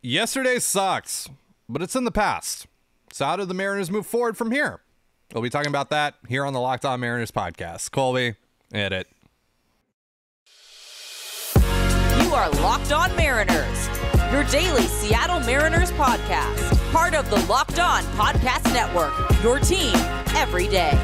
Yesterday sucked, but it's in the past. So how do the Mariners move forward from here? We'll be talking about that here on the Locked On Mariners podcast. Colby, hit it. You are Locked On Mariners, your daily Seattle Mariners podcast. Part of the Locked On Podcast Network, your team every day.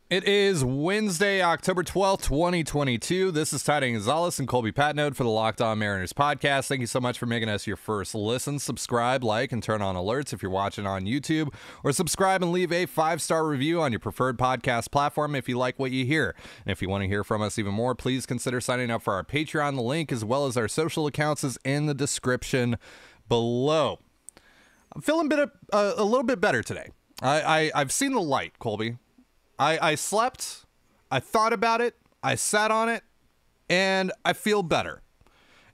It is Wednesday, October 12th, 2022. This is Ty Gonzalez and Colby Patnode for the Locked On Mariners podcast. Thank you so much for making us your first listen. Subscribe, like, and turn on alerts if you're watching on YouTube, or subscribe and leave a 5-star review on your preferred podcast platform if you like what you hear. And if you want to hear from us even more, please consider signing up for our Patreon. The link, as well as our social accounts, is in the description below. I'm feeling a little bit better today. I've seen the light, Colby. I slept, I thought about it, I sat on it, and I feel better.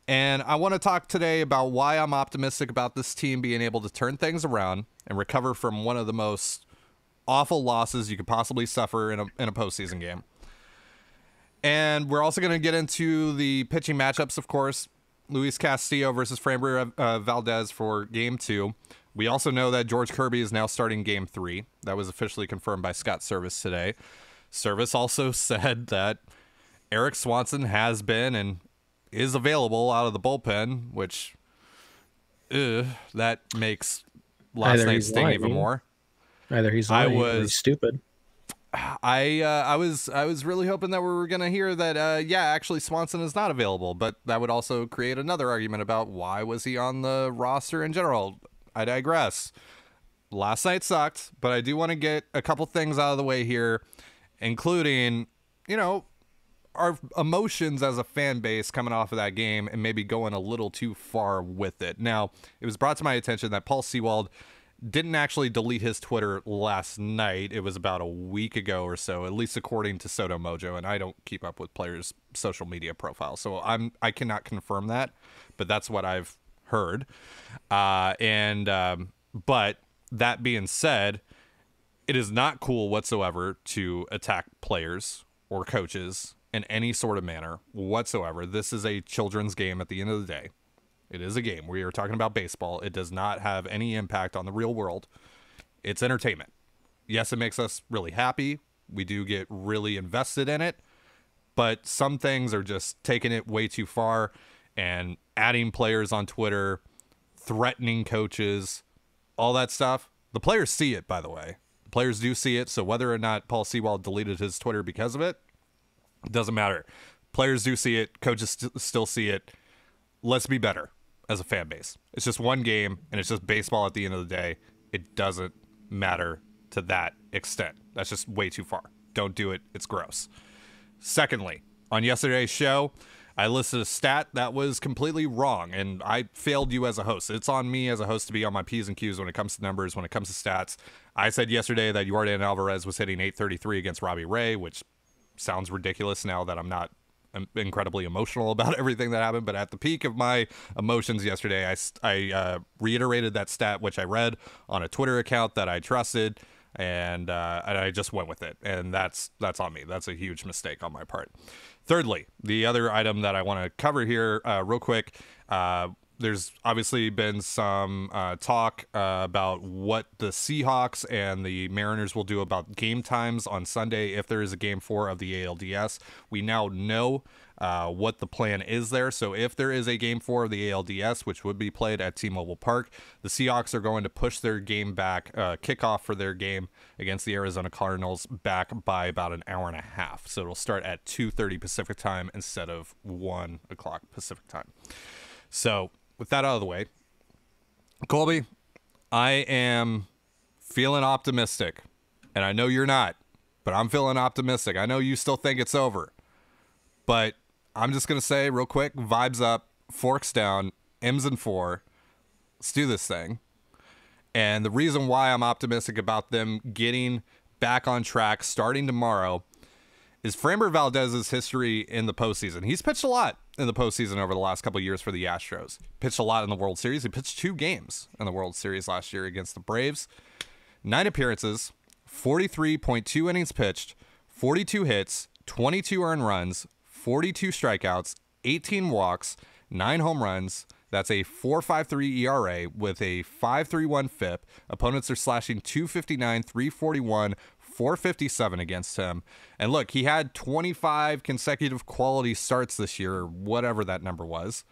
And I want to talk today about why I'm optimistic about this team being able to turn things around and recover from one of the most awful losses you could possibly suffer in a postseason game. And we're also going to get into the pitching matchups, of course. Luis Castillo versus Framber Valdez for Game 2. We also know that George Kirby is now starting Game 3. That was officially confirmed by Scott Servais today. Servais also said that Erik Swanson has been and is available out of the bullpen, which that makes last night's sting even more. Either he's lying or he's stupid. I was really hoping that we were going to hear that, actually Swanson is not available, but that would also create another argument about why was he on the roster in general. I digress. Last night sucked, but I do want to get a couple things out of the way here, including, our emotions as a fan base coming off of that game and maybe going a little too far with it. Now, it was brought to my attention that Paul Sewald didn't actually delete his Twitter last night. It was about a week ago or so, at least according to Soto Mojo, and I don't keep up with players' social media profiles, so I cannot confirm that, but that's what I've heard. But that being said, it is not cool whatsoever to attack players or coaches in any sort of manner whatsoever. This is a children's game at the end of the day. It is a game. We are talking about baseball. It does not have any impact on the real world. It's entertainment. Yes, it makes us really happy. We do get really invested in it, but some things are just taking it way too far and adding players on Twitter, threatening coaches, all that stuff. The players see it, by the way. The players do see it, so whether or not Paul Sewald deleted his Twitter because of it, doesn't matter. Players do see it. Coaches still see it. Let's be better as a fan base. It's just one game, and it's just baseball at the end of the day. It doesn't matter to that extent. That's just way too far. Don't do it. It's gross. Secondly, on yesterday's show, I listed a stat that was completely wrong, and I failed you as a host. It's on me as a host to be on my P's and Q's when it comes to numbers, when it comes to stats. I said yesterday that Yordan Alvarez was hitting .833 against Robbie Ray, which sounds ridiculous now that I'm not incredibly emotional about everything that happened. But at the peak of my emotions yesterday, I reiterated that stat, which I read on a Twitter account that I trusted, and I just went with it. And that's on me. That's a huge mistake on my part. Thirdly, the other item that I want to cover here real quick, there's obviously been some talk about what the Seahawks and the Mariners will do about game times on Sunday if there is a Game 4 of the ALDS. We now know what the plan is there. So if there is a Game 4 of the ALDS, which would be played at T-Mobile Park, the Seahawks are going to push their game back, kickoff for their game against the Arizona Cardinals back by about an hour and a half. So it'll start at 2:30 Pacific time instead of 1 o'clock Pacific time. So with that out of the way, Colby, I am feeling optimistic, and I know you're not, but I'm feeling optimistic. I know you still think it's over, but I'm just going to say real quick, vibes up, forks down, M's and 4. Let's do this thing. And the reason why I'm optimistic about them getting back on track starting tomorrow is Framber Valdez's history in the postseason. He's pitched a lot in the postseason over the last couple of years for the Astros. Pitched a lot in the World Series. He pitched 2 games in the World Series last year against the Braves. 9 appearances, 43.2 innings pitched, 42 hits, 22 earned runs, 42 strikeouts, 18 walks, 9 home runs. That's a 4.53 ERA with a 5.31 FIP. Opponents are slashing 259, 341, 457 against him. And look, he had 25 consecutive quality starts this year, or whatever that number was.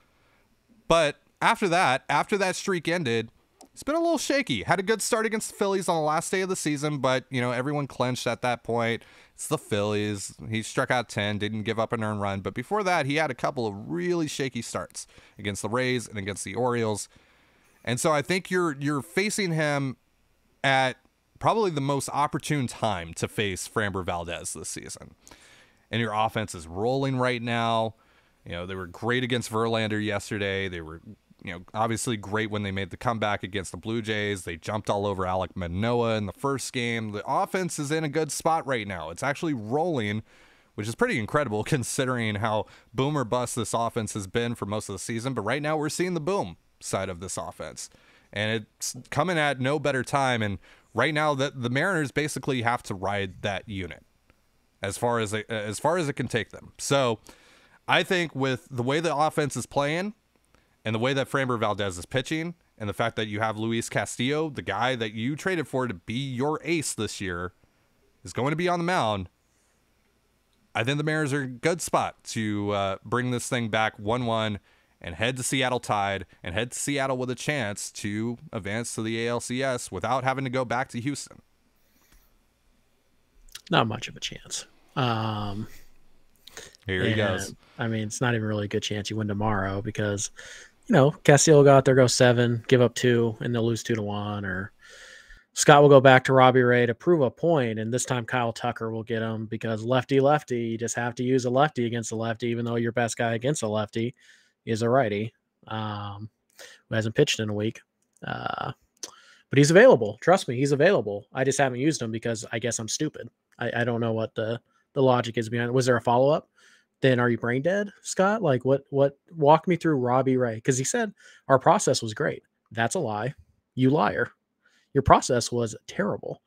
But after that streak ended, it's been a little shaky. Had a good start against the Phillies on the last day of the season, but, everyone clinched at that point. It's the Phillies. He struck out 10, didn't give up an earned run. But before that, he had a couple of really shaky starts against the Rays and against the Orioles. And so I think you're facing him at probably the most opportune time to face Framber Valdez this season. And your offense is rolling right now. They were great against Verlander yesterday. They were obviously great when they made the comeback against the Blue Jays. They jumped all over Alek Manoah in the first game. The offense is in a good spot right now. It's actually rolling, which is pretty incredible considering how boom or bust this offense has been for most of the season. But right now we're seeing the boom side of this offense, and it's coming at no better time. And right now the Mariners basically have to ride that unit as far as it can take them. So I think with the way the offense is playing, and the way that Framber Valdez is pitching, and the fact that you have Luis Castillo, the guy that you traded for to be your ace this year, is going to be on the mound, I think the Mariners are in a good spot to bring this thing back 1-1 and head to Seattle tied, and head to Seattle with a chance to advance to the ALCS without having to go back to Houston. Not much of a chance. Here he goes. I mean, it's not even really a good chance you win tomorrow because, Castillo will go out there, go 7, give up 2, and they'll lose 2-1. Or Scott will go back to Robbie Ray to prove a point, and this time Kyle Tucker will get him because lefty, you just have to use a lefty against a lefty, even though your best guy against a lefty is a righty who hasn't pitched in a week. But he's available. Trust me, he's available. I just haven't used him because I guess I'm stupid. I don't know what the logic is behind it. Was there a follow-up? Then are you brain dead, Scott? Like what walk me through Robbie Ray? Because he said our process was great. That's a lie. You liar. Your process was terrible.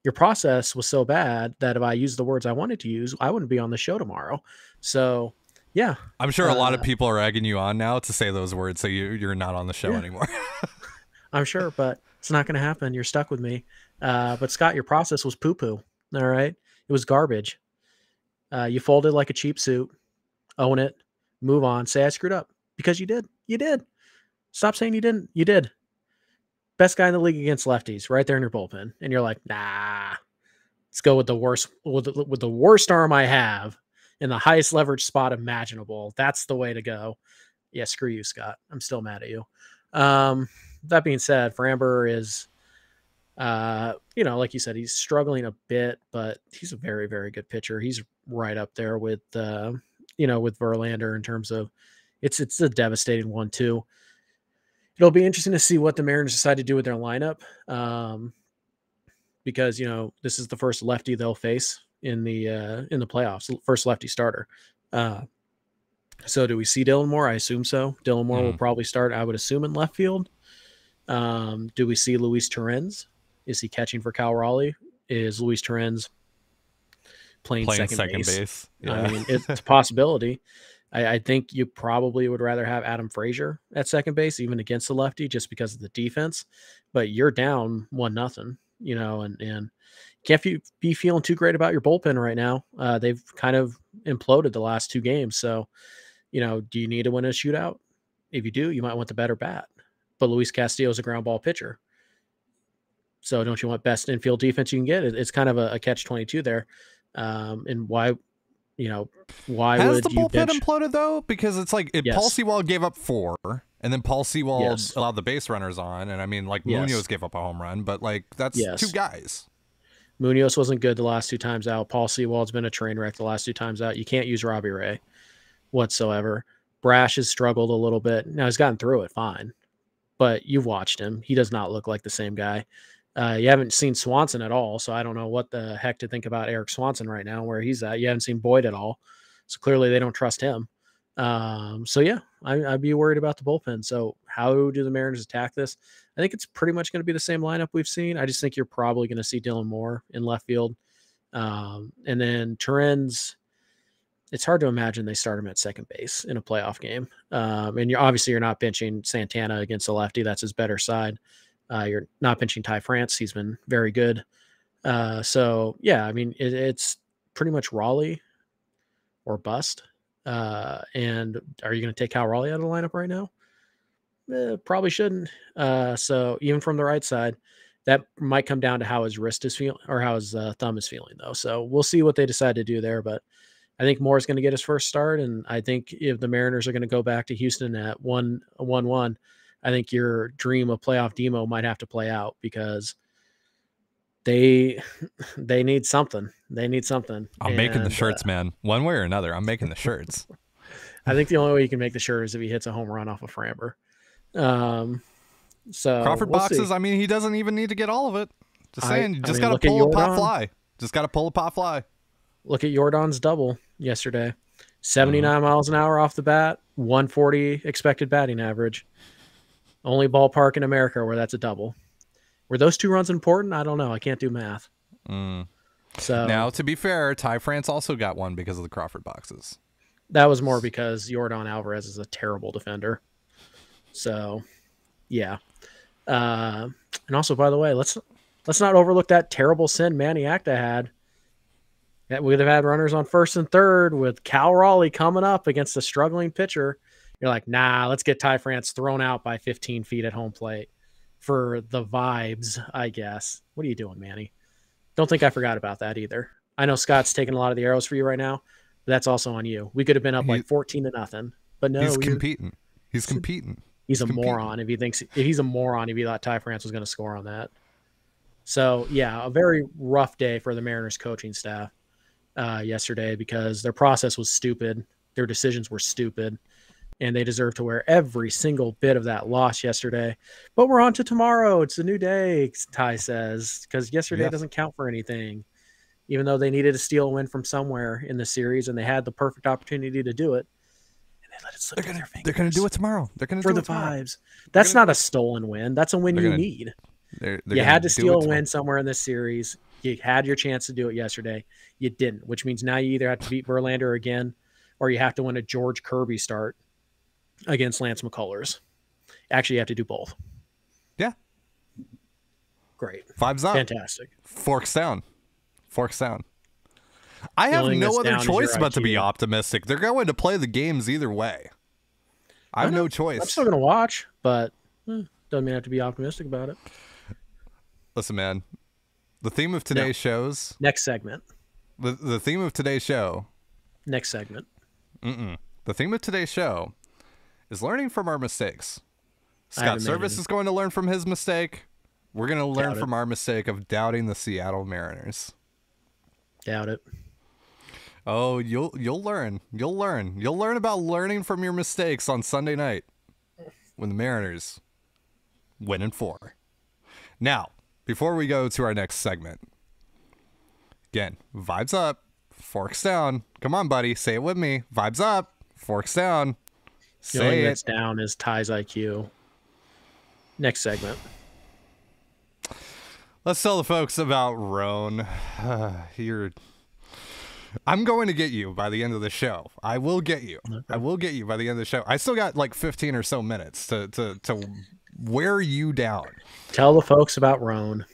Your process was so bad that if I used the words I wanted to use, I wouldn't be on the show tomorrow. So yeah. I'm sure a lot of people are egging you on now to say those words so you're not on the show anymore. I'm sure, but it's not going to happen. You're stuck with me. But Scott, your process was poo-poo. All right. It was garbage. You folded like a cheap suit. Own it, move on, say I screwed up because you did. You did. Stop saying you didn't. You did. Best guy in the league against lefties right there in your bullpen. And you're like, nah, let's go with the worst, with the worst arm I have in the highest leverage spot imaginable. That's the way to go. Yeah. Screw you, Scott. I'm still mad at you. That being said, Framber is, like you said, he's struggling a bit, but he's a very, very good pitcher. He's right up there with, with Verlander in terms of it's a devastating one too. It'll be interesting to see what the Mariners decide to do with their lineup. Because, this is the first lefty they'll face in the playoffs, first lefty starter. So do we see Dylan Moore? I assume so. Dylan Moore will probably start, I would assume, in left field. Do we see Luis Torrens? Is he catching for Cal Raleigh? Is Luis Torrens playing second base? Yeah. I mean, it's a possibility. I think you probably would rather have Adam Frazier at second base, even against the lefty, just because of the defense. But you're down 1-0, and can't be feeling too great about your bullpen right now. They've kind of imploded the last 2 games. So, do you need to win a shootout? If you do, you might want the better bat. But Luis Castillo is a ground ball pitcher. So don't you want best infield defense you can get? It's kind of a catch-22 there. And why has would the you bullpen bench? Imploded though? Because it's like Yes. Paul Sewald gave up 4, and then Paul Sewald allowed the base runners on, and I mean, like Munoz gave up a home run, but like that's 2 guys. Munoz wasn't good the last 2 times out. Paul Sewald's been a train wreck the last 2 times out. You can't use Robbie Ray whatsoever. Brash has struggled a little bit. Now he's gotten through it fine, but you've watched him. He does not look like the same guy. You haven't seen Swanson at all, so I don't know what the heck to think about Eric Swanson right now, where he's at. You haven't seen Boyd at all, so clearly they don't trust him. I'd be worried about the bullpen. So how do the Mariners attack this? I think it's pretty much going to be the same lineup we've seen. I just think you're probably going to see Dylan Moore in left field. And then Torrens, it's hard to imagine they start him at second base in a playoff game. And you're not benching Santana against a lefty. That's his better side. You're not benching Ty France. He's been very good. So yeah, I mean, it's pretty much Raleigh or bust. And are you going to take Cal Raleigh out of the lineup right now? Probably shouldn't. So even from the right side, that might come down to how his wrist is feeling or how his thumb is feeling, though. So we'll see what they decide to do there. But I think Moore's going to get his first start, and I think if the Mariners are going to go back to Houston at 1-1, I think your dream of playoff demo might have to play out because they need something. They need something. I'm making the shirts, man. One way or another, I'm making the shirts. I think the only way you can make the shirt is if he hits a home run off of Framber. So Crawford boxes. See. I mean, he doesn't even need to get all of it. Just saying, you just got to pull a pop fly. Just got to pull a pop fly. Look at Jordan's double yesterday. 79 miles an hour off the bat, 140 expected batting average. Only ballpark in America where that's a double. Were those 2 runs important? I don't know. I can't do math. So now, to be fair, Ty France also got one because of the Crawford boxes. That was more because Jordan Alvarez is a terrible defender. So, yeah. And also, by the way, let's not overlook that terrible sin Manny Acta had. That we'd have had runners on first and third with Cal Raleigh coming up against a struggling pitcher. You're like, nah, let's get Ty France thrown out by 15 feet at home plate for the vibes, I guess. What are you doing, Manny? Don't think I forgot about that either. I know Scott's taking a lot of the arrows for you right now, but that's also on you. We could have been up like 14-0, but no, he's competing. He's competing. He's a moron if he's a moron if he thought Ty France was going to score on that. So yeah, a very rough day for the Mariners coaching staff yesterday because their process was stupid. Their decisions were stupid, and they deserve to wear every single bit of that loss yesterday. But we're on to tomorrow. It's a new day, Ty says, because yesterday doesn't count for anything, even though they needed to steal a win from somewhere in the series, and they had the perfect opportunity to do it. And they let it slip through their fingers. They're going to do it tomorrow. They're going to do it tomorrow. For the vibes. That's not a stolen win. That's a win you need. You had to steal a win somewhere in this series. You had your chance to do it yesterday. You didn't, which means now you either have to beat Verlander again or you have to win a George Kirby start against Lance McCullers. Actually, you have to do both. Yeah. Great. Vibes up. Fantastic. Forks down. Forks down. I have no other choice but to be optimistic. They're going to play the games either way. I have no choice. I'm still going to watch, but doesn't mean I have to be optimistic about it. Listen, man. The theme of today's shows. Next segment. The theme of today's show. Next segment. The theme of today's show is learning from our mistakes. Scott Servais is going to learn from his mistake. We're going to learn from our mistake of doubting the Seattle Mariners. Doubt it. Oh, you'll learn. You'll learn. You'll learn about learning from your mistakes on Sunday night when the Mariners win in 4. Now, before we go to our next segment, again, vibes up, forks down. Come on, buddy, say it with me. Vibes up, forks down. Say it. The only that's down is Ty's IQ. Next segment. Let's tell the folks about Roan. I'm going to get you by the end of the show. I will get you. Okay. I will get you by the end of the show. I still got like 15 or so minutes to wear you down. Tell the folks about Roan.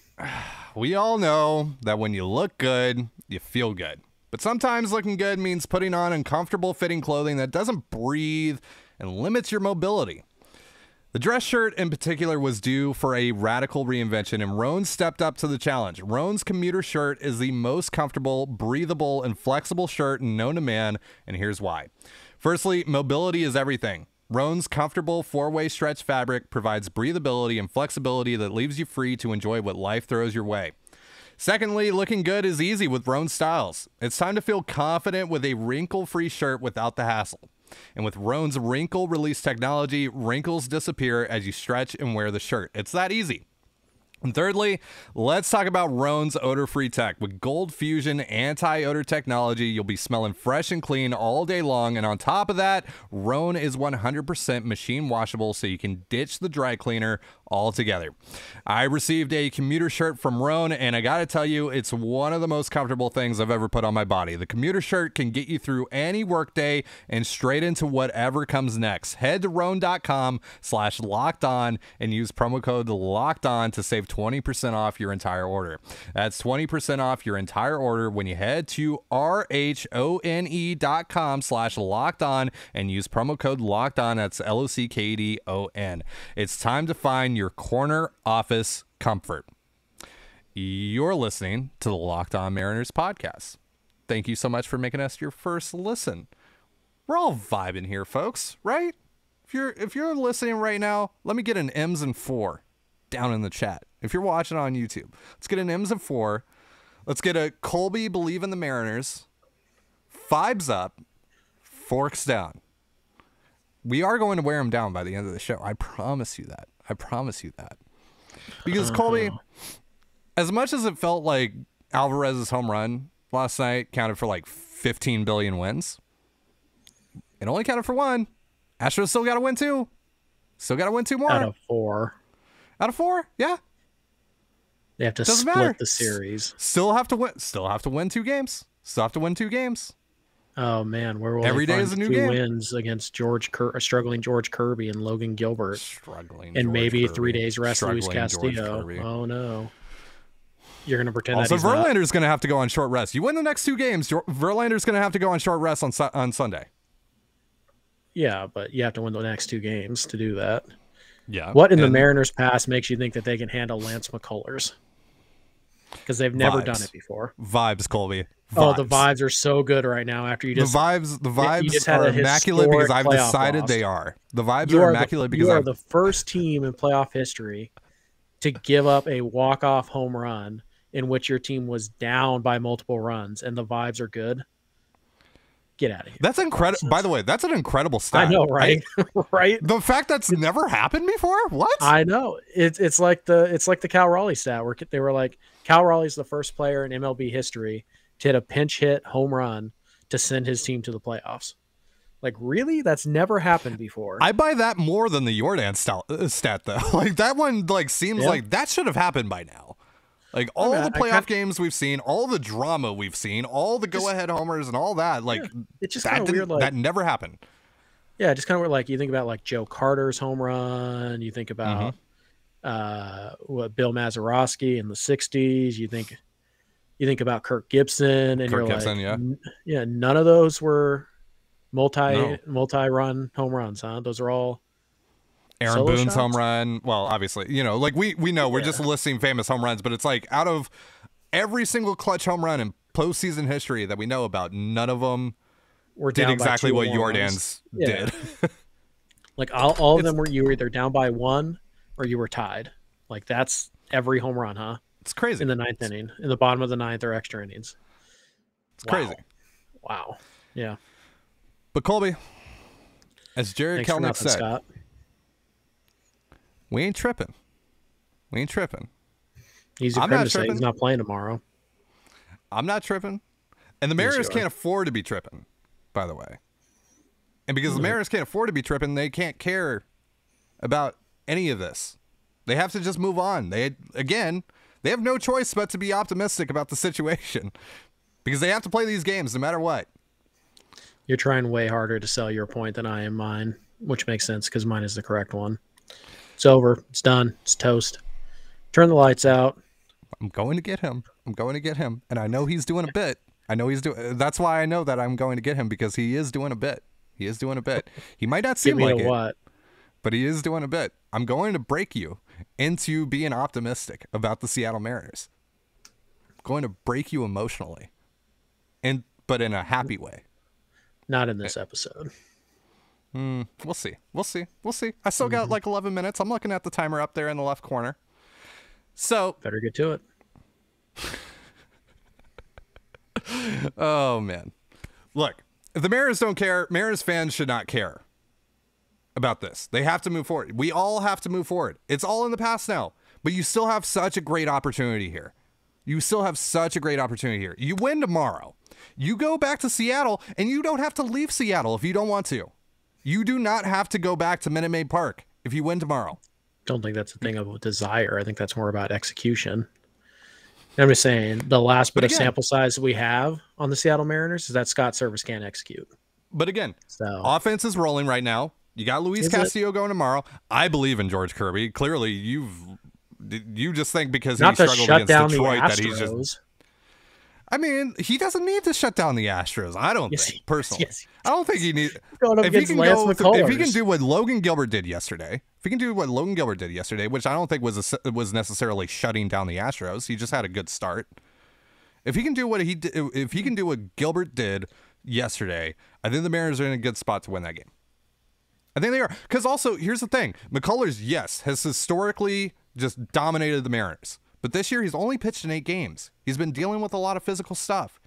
We all know that when you look good, you feel good. But sometimes looking good means putting on uncomfortable fitting clothing that doesn't breathe and limits your mobility. The dress shirt in particular was due for a radical reinvention, and Roan stepped up to the challenge. Roan's commuter shirt is the most comfortable, breathable, and flexible shirt known to man, and here's why. Firstly, mobility is everything. Roan's comfortable 4-way stretch fabric provides breathability and flexibility that leaves you free to enjoy what life throws your way. Secondly, looking good is easy with Roan styles. It's time to feel confident with a wrinkle-free shirt without the hassle. And with Roan's wrinkle release technology, wrinkles disappear as you stretch and wear the shirt. It's that easy. And thirdly, let's talk about Roan's odor-free tech. With Gold Fusion anti-odor technology, you'll be smelling fresh and clean all day long. And on top of that, Roan is 100% machine washable, so you can ditch the dry cleaner all together. I received a commuter shirt from Roan, and I gotta tell you, it's one of the most comfortable things I've ever put on my body. The commuter shirt can get you through any workday and straight into whatever comes next. Head to roan.com/lockedon and use promo code LOCKEDON to save 20% off your entire order. That's 20% off your entire order when you head to RHONE.com/lockedon and use promo code LOCKEDON. That's LOCKDON. It's time to find your corner office comfort. You're listening to the Locked On Mariners podcast. Thank you so much for making us your first listen. We're all vibing here, folks, right? If you're listening right now, let me get an M's and 4 down in the chat. If you're watching on YouTube, let's get an M's and 4. Let's get a Colby believe in the Mariners. Vibes up, forks down. We are going to wear him down by the end of the show. I promise you that. Because Colby, as much as it felt like Alvarez's home run last night counted for like 15 billion wins, it only counted for one. Astros still got to win two. Still got to win two more. Out of 4. Out of 4? Yeah. They have to Doesn't split matter. the series. Still have to win 2 games. Still have to win 2 games. Oh man, where will Every they day find is a new 2 game. wins against struggling George Kirby and Logan Gilbert, Struggling. and George maybe Kirby. 3 days rest Luis Struggling George Castillo? Kirby. Oh no, you're gonna pretend Also, that he's not. Verlander's going to have to go on short rest. You win the next 2 games, Verlander's going to have to go on short rest on Sunday. Yeah, but you have to win the next 2 games to do that. Yeah. What in the and Mariners past makes you think that they can handle Lance McCullers? Because they've never done Vibes. it before. Vibes, Colby. Oh, the vibes are so good right now. After you just the vibes you just had are a immaculate because historic I've playoff decided loss. they are. The vibes you are are immaculate the, because you are I've the first team in playoff history to give up a walk-off home run in which your team was down by multiple runs, and the vibes are good. Get out of here. That's incredible. By the way, that's an incredible stat. I know, right? Right? The fact that's never happened before? What? I know. It's like the Cal Raleigh stat where they were like, Cal Raleigh's the first player in MLB history to hit a pinch hit home run to send his team to the playoffs. Like, really? That's never happened before. I buy that more than the Jordan stat, though. Like, that one seems like that should have happened by now. Like, all the playoff games we've seen, all the drama we've seen, all the go-ahead homers and all that, like, it's just kind of weird. Like, that never happened. Yeah, just kind of weird. Like, you think about, like, Joe Carter's home run. You think about Bill Mazeroski in the 60s. You think about Kirk Gibson. And Kirk you're Gibson, like, yeah, none of those were multi-run home runs, huh? Those are all Aaron solo Boone's shots? home run. Well, obviously, like we know we're just listing famous home runs, but it's like out of every single clutch home run in postseason history that we know about, none of them did exactly what Jordan's did. Like all of them were, you were either down by 1 or you were tied. Like that's every home run, huh? It's crazy. In the 9th inning, in the bottom of the 9th or extra innings. It's crazy. Wow. Yeah. But Colby, as Jared Thanks for Kelnick nothing, said, Scott. we ain't tripping. Easy I'm for him not to say tripping. he's not playing tomorrow. I'm not tripping. And the Mariners can't afford to be tripping, by the way. And because the Mariners can't afford to be tripping, they can't care about any of this. They have to just move on. They have no choice but to be optimistic about the situation because they have to play these games no matter what. You're trying way harder to sell your point than I am mine, which makes sense because mine is the correct one. It's over. It's done. It's toast. Turn the lights out. I'm going to get him. And I know he's doing a bit. That's why I know that I'm going to get him because he is doing a bit. He might not seem like it, what? but he is doing a bit. I'm going to break you into being optimistic about the Seattle Mariners. I'm going to break you emotionally, but in a happy way. Not in this episode. We'll see. I still got like 11 minutes. I'm looking at the timer up there in the left corner. So Better get to it. Oh, man. Look, if the Mariners don't care, Mariners fans should not care about this. They have to move forward. We all have to move forward. It's all in the past now, but you still have such a great opportunity here. You win tomorrow. You go back to Seattle, and you don't have to leave Seattle if you don't want to. You do not have to go back to Minute Maid Park if you win tomorrow. don't think that's a thing of desire. I think that's more about execution. I'm just saying the last bit of sample size we have on the Seattle Mariners is that Scott Servais can't execute. But again, so offense is rolling right now. You got Luis Castillo going tomorrow. I believe in George Kirby. Clearly, you just think because he struggled against Detroit that he's just. I mean, he doesn't need to shut down the Astros. I don't think personally. I don't think he needs. If he can do what Logan Gilbert did yesterday, which I don't think was necessarily shutting down the Astros, he just had a good start. If he can do what Gilbert did yesterday, I think the Mariners are in a good spot to win that game. I think they are. Because also, here's the thing. McCullers, yes, has historically just dominated the Mariners. But this year, he's only pitched in 8 games. He's been dealing with a lot of physical stuff.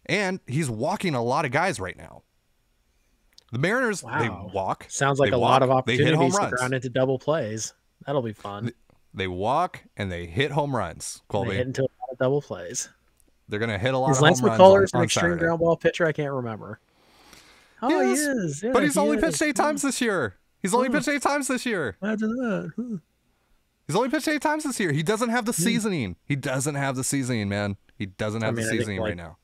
And he's walking a lot of guys right now. The Mariners, they walk. Sounds like a lot of opportunities to ground into double plays. That'll be fun. They walk and they hit home runs, Colby. They hit into a lot of double plays. They're going to hit a lot of home runs. Is Lance McCullers an extreme ground ball pitcher? I can't remember. Oh, yes, he is. Yeah, but he's only pitched 8 times this year. He's only pitched 8 times this year. Imagine that. He's only pitched 8 times this year. He doesn't have the seasoning. He doesn't have the seasoning, man. He doesn't have the seasoning right now.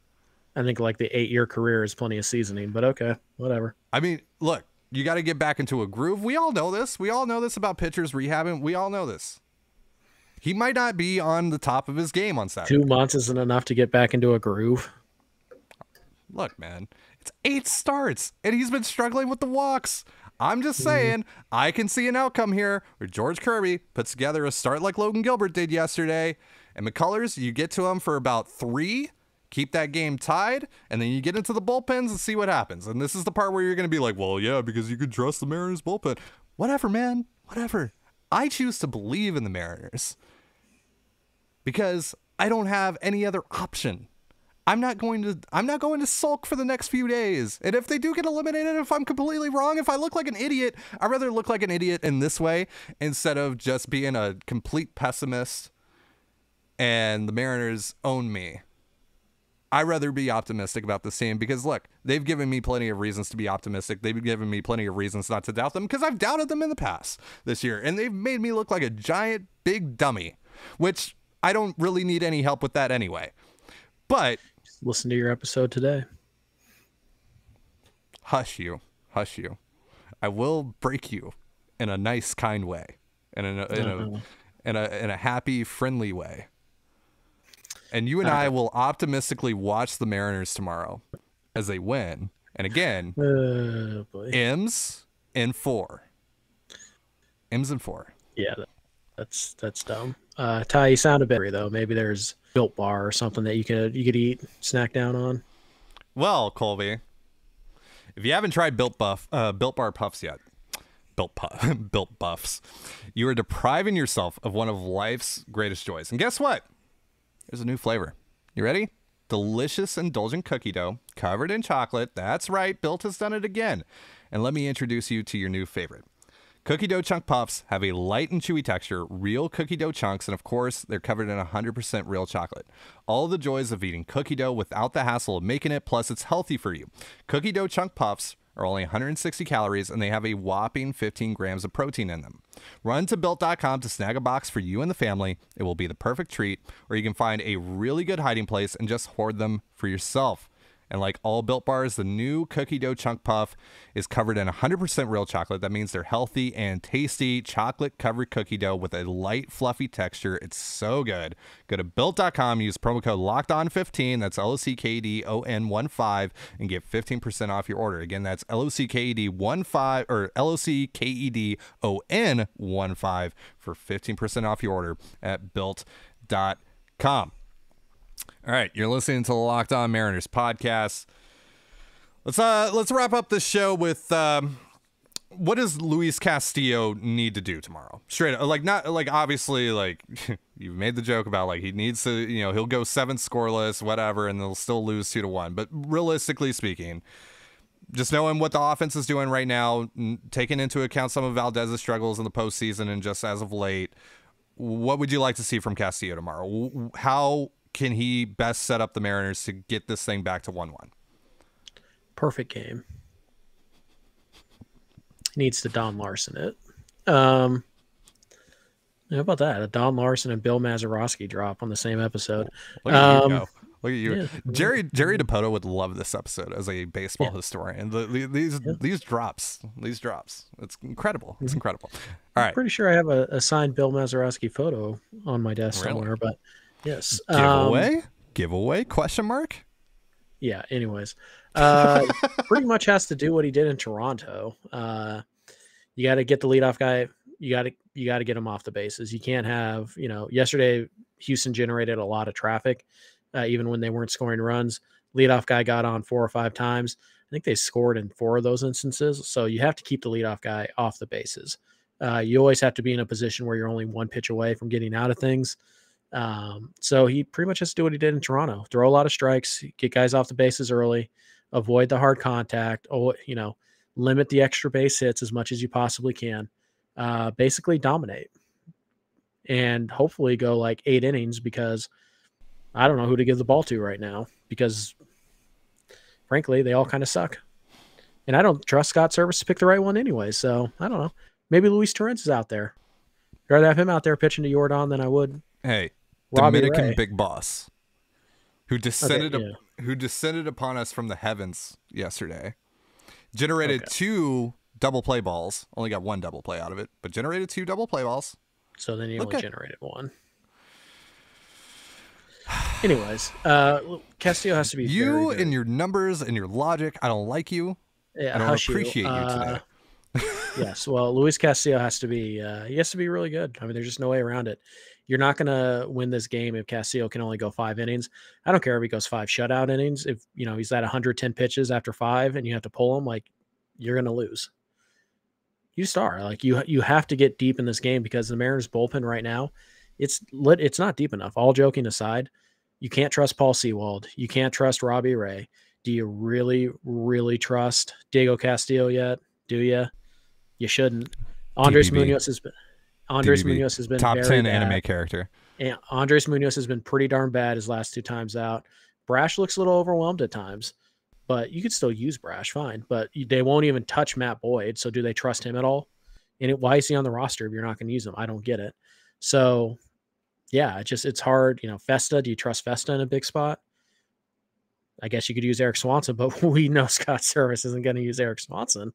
I think like the 8-year career is plenty of seasoning, but okay, whatever. I mean, look, you got to get back into a groove. We all know this. We all know this about pitchers rehabbing. We all know this. He might not be on the top of his game on Saturday. 2 months isn't enough to get back into a groove. Look, man, it's 8 starts, and he's been struggling with the walks. I'm just saying, I can see an outcome here where George Kirby puts together a start like Logan Gilbert did yesterday, and McCullers, you get to him for about 3, keep that game tied, and then you get into the bullpens and see what happens. And this is the part where you're going to be like, well, yeah, because you could trust the Mariners bullpen. Whatever, man, whatever. I choose to believe in the Mariners because I don't have any other option. I'm not going to sulk for the next few days. And if they do get eliminated, if I'm completely wrong, if I look like an idiot, I'd rather look like an idiot in this way instead of just being a complete pessimist and the Mariners own me. I'd rather be optimistic about this team because, look, they've given me plenty of reasons to be optimistic. They've given me plenty of reasons not to doubt them because I've doubted them in the past this year. And they've made me look like a giant, big dummy, which I don't really need any help with that anyway. But listen to your episode today. Hush you. I will break you in a nice, kind way, and in a happy, friendly way. And you and I will optimistically watch the Mariners tomorrow as they win. And again, M's in 4. M's in 4. Yeah, that's dumb. Ty, you sound a bit though. Maybe there's Built Bar or something that you could eat, snack down on. Well, Colby, if you haven't tried Built Bar Puffs yet, Built Buffs, you are depriving yourself of one of life's greatest joys. And guess what? There's a new flavor. You ready? Delicious, indulgent cookie dough covered in chocolate. That's right, Built has done it again. And let me introduce you to your new favorite. Cookie dough chunk puffs have a light and chewy texture, real cookie dough chunks, and of course, they're covered in 100% real chocolate. All the joys of eating cookie dough without the hassle of making it, plus it's healthy for you. Cookie dough chunk puffs are only 160 calories, and they have a whopping 15 grams of protein in them. Run to Built.com to snag a box for you and the family. It will be the perfect treat, or you can find a really good hiding place and just hoard them for yourself. And like all Built Bars, the new cookie dough chunk puff is covered in 100% real chocolate. That means they're healthy and tasty chocolate-covered cookie dough with a light, fluffy texture. It's so good. Go to Built.com, use promo code LOCKEDON15, that's LOCKEDON15, and get 15% off your order. Again, that's LOCKEDON15, or LOCKEDON15 for 15% off your order at Built.com. All right, you're listening to the Locked On Mariners podcast. Let's wrap up this show with what does Luis Castillo need to do tomorrow? Straight up, obviously you've made the joke about he needs to, he'll go 7 scoreless, whatever, and they'll still lose 2-1. But realistically speaking, just knowing what the offense is doing right now, taking into account some of Valdez's struggles in the postseason and just as of late, what would you like to see from Castillo tomorrow? How can he best set up the Mariners to get this thing back to 1-1? Perfect game. He needs to Don Larson it. How about that? A Don Larson and Bill Mazeroski drop on the same episode. Look at you go. Look at you. Yeah, Jerry DePoto would love this episode as a baseball yeah, historian. yeah. These drops. It's incredible. It's Mhm. incredible. All right. Pretty sure I have a signed Bill Mazeroski photo on my desk Really? somewhere, but yes. Giveaway? Question mark? Yeah. Anyways, pretty much has to do what he did in Toronto. You got to get the leadoff guy. You got to get him off the bases. You can't have, yesterday Houston generated a lot of traffic, even when they weren't scoring runs. Leadoff guy got on 4 or 5 times. I think they scored in 4 of those instances. So you have to keep the leadoff guy off the bases. You always have to be in a position where you're only 1 pitch away from getting out of things. So he pretty much has to do what he did in Toronto: throw a lot of strikes, get guys off the bases early, avoid the hard contact, limit the extra base hits as much as you possibly can. Basically dominate and hopefully go like 8 innings, because I don't know who to give the ball to right now, because frankly, they all kind of suck. And I don't trust Scott Servais to pick the right one anyway. So I don't know. Maybe Luis Torrens is out there. I'd rather have him out there pitching to Jordan than I would Hey, Robbie Dominican Ray. Big Boss, who descended Okay, yeah. who descended upon us from the heavens yesterday, generated Okay. 2 double play balls. Only got 1 double play out of it, but generated 2 double play balls. So then he Look only at- generated 1. Anyways, Castillo has to be You very good. and your numbers and your logic. I don't like you. Yeah, I don't hush appreciate you today. Yes, well, Luis Castillo has to be he has to be really good. I mean, there's just no way around it. You're not going to win this game if Castillo can only go 5 innings. I don't care if he goes 5 shutout innings. If he's at 110 pitches after 5 and you have to pull him, like, you're going to lose. You just are. Like, you have to get deep in this game, because the Mariners bullpen right now, it's not deep enough. All joking aside, you can't trust Paul Sewald. You can't trust Robbie Ray. Do you really, really trust Diego Castillo yet? Do you? You shouldn't. Andres DBB. Munoz has been Top very 10 bad. anime character. And Andres Munoz has been pretty darn bad his last 2 times out. Brash looks a little overwhelmed at times, but you could still use Brash fine. But they won't even touch Matt Boyd. So do they trust him at all? And why is he on the roster if you're not going to use him? I don't get it. So yeah, it's hard. Festa, do you trust Festa in a big spot? I guess you could use Eric Swanson, but we know Scott Servais isn't going to use Eric Swanson.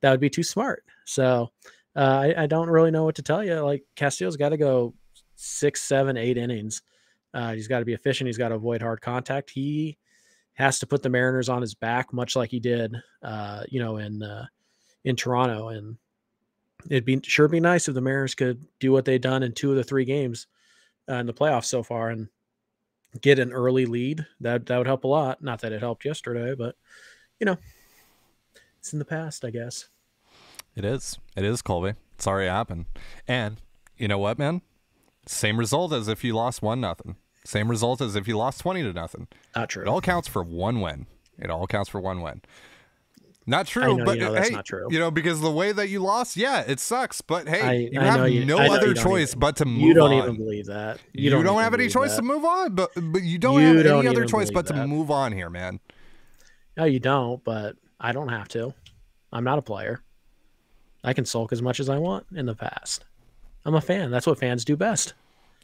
That would be too smart. So I don't really know what to tell you. Like, Castillo's got to go 6, 7, 8 innings. He's got to be efficient. He's got to avoid hard contact. He has to put the Mariners on his back, much like he did, in Toronto. And it'd be nice if the Mariners could do what they've done in 2 of the 3 games in the playoffs so far and get an early lead. That would help a lot. Not that it helped yesterday, but it's in the past, I guess. It is, Colby. It's already happened. And you know what, man? Same result as if you lost 1-0. Same result as if you lost 20-0. Not true. It all counts for 1 win. Not true, but that's hey, not true. Because the way that you lost, yeah, it sucks. But hey, you I have know no I know other you don't choice even- but to move on. You don't even believe that. You don't even have any believe choice that. to move on, but you don't You have don't any other even choice but believe to that. move on here, man. No, you don't, but I don't have to. I'm not a player. I can sulk as much as I want in the past. I'm a fan. That's what fans do best.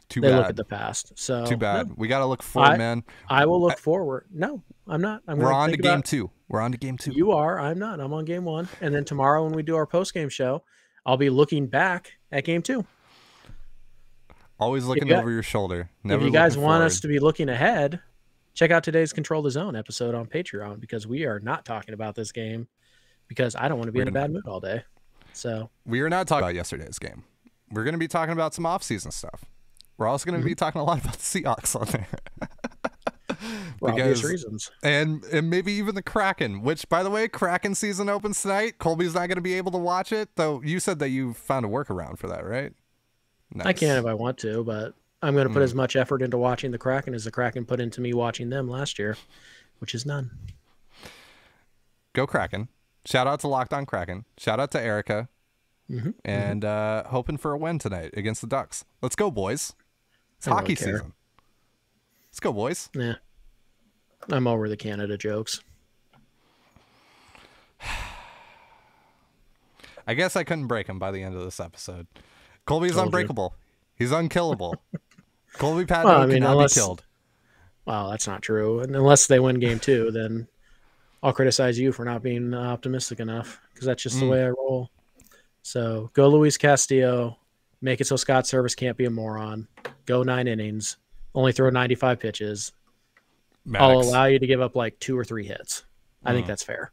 Too They bad. look at the past. So Too bad. no, We got to look forward, man. I will look forward. No, I'm not. We're on to game 2. We're on to game 2. You are. I'm not. I'm on game 1. And then tomorrow when we do our post-game show, I'll be looking back at game 2. Always looking you- over your shoulder. Never If you guys looking want forward. us to be looking ahead, check out today's Control the Zone episode on Patreon, because we are not talking about this game, because I don't want to be in a bad mood all day. So We are not talking about yesterday's game. We're going to be talking about some off-season stuff. We're also going to be talking a lot about the Seahawks on there. for obvious reasons. And maybe even the Kraken, which, by the way, Kraken season opens tonight. Colby's not going to be able to watch it, though you said that you found a workaround for that, right? Nice. I can if I want to, but I'm going to put as much effort into watching the Kraken as the Kraken put into me watching them last year, which is none. Go Kraken. Shout out to Locked On Kraken. Shout out to Erica. And hoping for a win tonight against the Ducks. Let's go, boys. It's I don't hockey care. season. Let's go, boys. Yeah. I'm over the Canada jokes. I guess I couldn't break him by the end of this episode. Colby's Told you. unbreakable. He's unkillable. Colby Patno cannot be killed. Well, that's not true. And unless they win game 2, then I'll criticize you for not being optimistic enough, because that's just the way I roll. So go Luis Castillo. Make it so Scott Servais can't be a moron. Go 9 innings. Only throw 95 pitches. I'll allow you to give up like 2 or 3 hits. I think that's fair.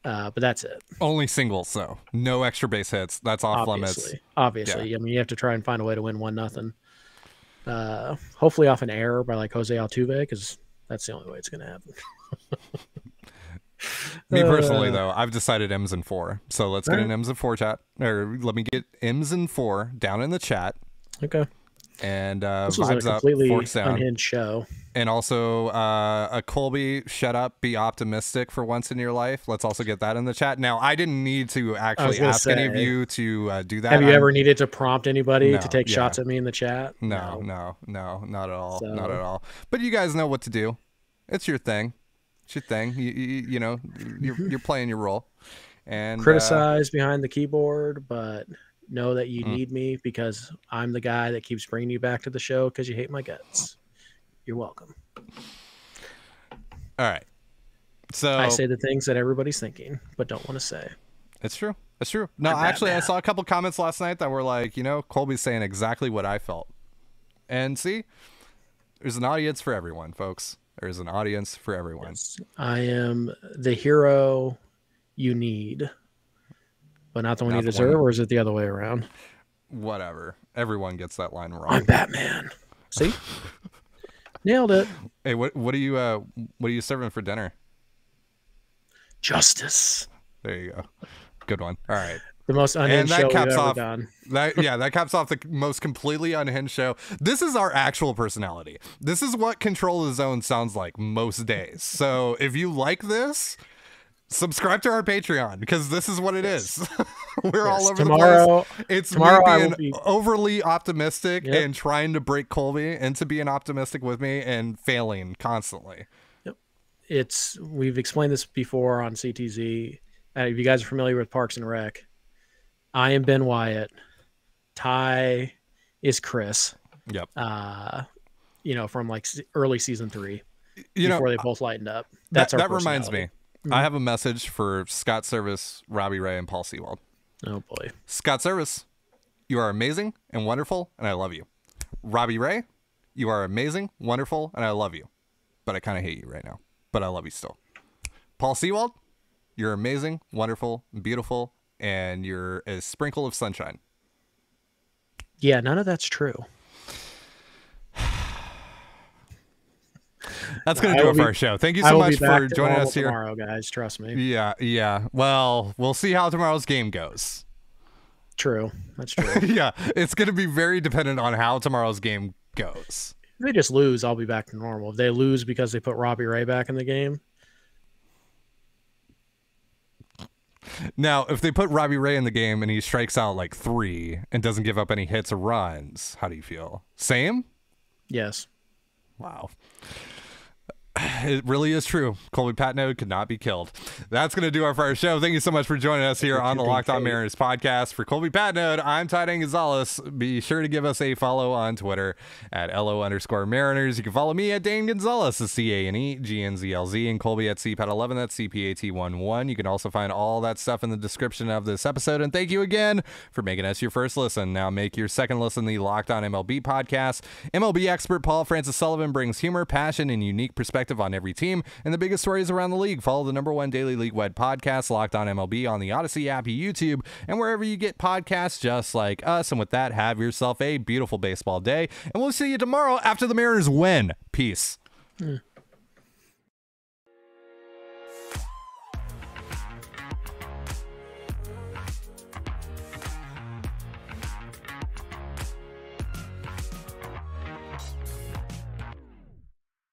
But that's it. Only singles, though. No extra base hits. That's off limits. Obviously. Yeah. I mean, you have to try and find a way to win 1-0. Hopefully off an error by like Jose Altuve, because that's the only way it's going to happen. Me personally, though, I've decided M's in 4. So let's get an M's in 4 chat. Or let me get M's in 4 down in the chat. Okay. And this was vibes a completely up, forks down. unhinged show. And also, a Colby, shut up, be optimistic for once in your life. Let's also get that in the chat. Now, I didn't need to actually ask any of you to do that. Have you ever needed to prompt anybody to take shots at me in the chat? No, not at all. So. Not at all. But you guys know what to do. It's your thing. It's your thing. You know, you're playing your role. And criticize behind the keyboard, but know that you need me, because I'm the guy that keeps bringing you back to the show because you hate my guts. You're welcome. All right. So I say the things that everybody's thinking but don't want to say. It's true. It's true. No, actually, I saw a couple comments last night that were like, you know, Colby's saying exactly what I felt. And see, there's an audience for everyone, folks. There's an audience for everyone. Yes. I am the hero you need, but not the one you deserve, or is it the other way around? Whatever. Everyone gets that line wrong. I'm Batman. See? Nailed it. Hey, what are you serving for dinner? Justice. There you go. Good one. All right. The most unhinged show we've ever done. That caps off the most completely unhinged show. This is our actual personality. This is what Control the Zone sounds like most days. So if you like this, subscribe to our Patreon, because this is what it is. We're all over the place. It's me being overly optimistic and trying to break Colby into being optimistic with me and failing constantly. Yep. We've explained this before on CTZ. If you guys are familiar with Parks and Rec, I am Ben Wyatt. Ty is Chris. Yep. You know, from like early season 3, before they both lightened up. That reminds me. I have a message for Scott Servais, Robbie Ray, and Paul Sewald. Oh boy. Scott Servais, you are amazing and wonderful, and I love you. Robbie Ray, you are amazing, wonderful, and I love you. But I kind of hate you right now. But I love you still. Paul Sewald, you're amazing, wonderful, beautiful, and you're a sprinkle of sunshine. Yeah, none of that's true. That's going to do it for our show. Thank you so much for joining us here tomorrow, guys. Trust me. Yeah. Well, we'll see how tomorrow's game goes. True. That's true. Yeah, it's going to be very dependent on how tomorrow's game goes. If they just lose, I'll be back to normal. If they lose because they put Robbie Ray back in the game. Now, if they put Robbie Ray in the game and he strikes out like 3 and doesn't give up any hits or runs, how do you feel? Same? Yes. Wow. It really is true. Colby Patno could not be killed. That's going to do it for our show. Thank you so much for joining us here on the Locked On Mariners podcast. For Colby Patno, I'm Ty Gonzalez. Be sure to give us a follow on Twitter at LO_Mariners. You can follow me at Dane Gonzalez, CANEGNZLZ, and Colby at CPAT11. That's CPAT11. You can also find all that stuff in the description of this episode. And thank you again for making us your first listen. Now make your second listen the Locked On MLB podcast. MLB expert Paul Francis Sullivan brings humor, passion, and unique perspective on every team and the biggest stories around the league. Follow the #1 daily league-wide podcast, Locked On MLB, on the Odyssey app, YouTube, and wherever you get podcasts just like us. And with that, have yourself a beautiful baseball day, and we'll see you tomorrow after the Mariners win. Peace.